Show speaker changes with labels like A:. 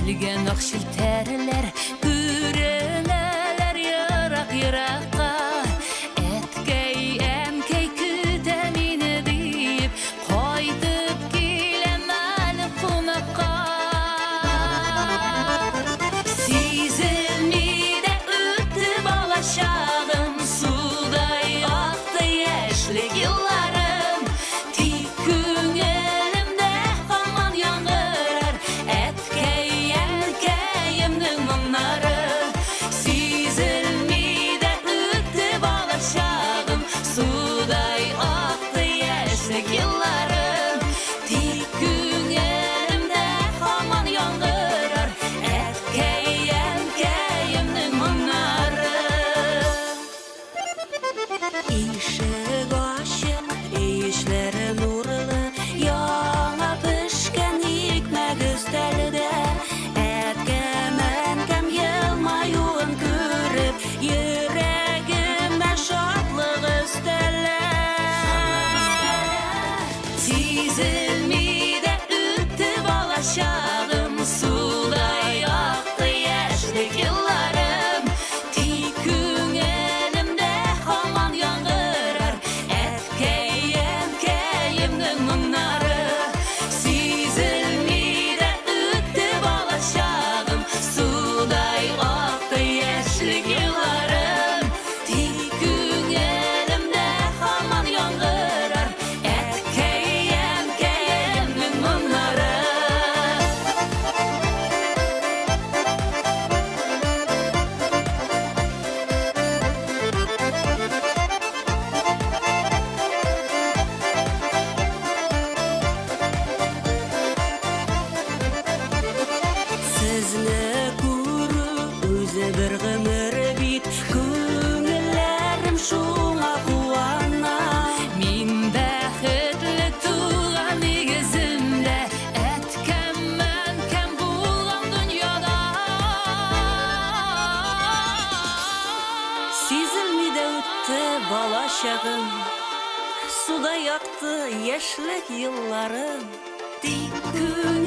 A: Ölgen akşil terler Güreneler yarak yarakka Etkey emkey kütemini deyip Koydup gilemeli funakka Sizilmide üttü balaşağım Suday aktı yeşlik yıllarım Tikün elimde aman yangırar Etkey elkeyimnin mumları Sizilmide üttü balaşağım Suday aktı yeşlik yıllarım Tikün elimde aman yangırar Etkey elkeyimnin mumları İşe aşık, işleri nurlu Yana pişken hikmet üstelde Etkemen yılmayın görüp Yüreğime şadlık üstele Sizilmide üttü balaşağım Suday aktı yeşlik yıllarım Tikün elimde aman yangırar Etkey emkeyimnin mumları Sizilmide üttü balaşağım Suday aktı yeşlik yıllarım Tikün elimde aman yangırar Etkey emkeyimnin mumları Sizle kuru o'zi bir g'imir bit Ko'ngillerim şuna quvana Min baxtli tuğan negizimda Etkenmen kam bo'lgan dunyoda Sizilmide o'tdi balaşağım Suda yaktı yeşlik yıllarım Tikün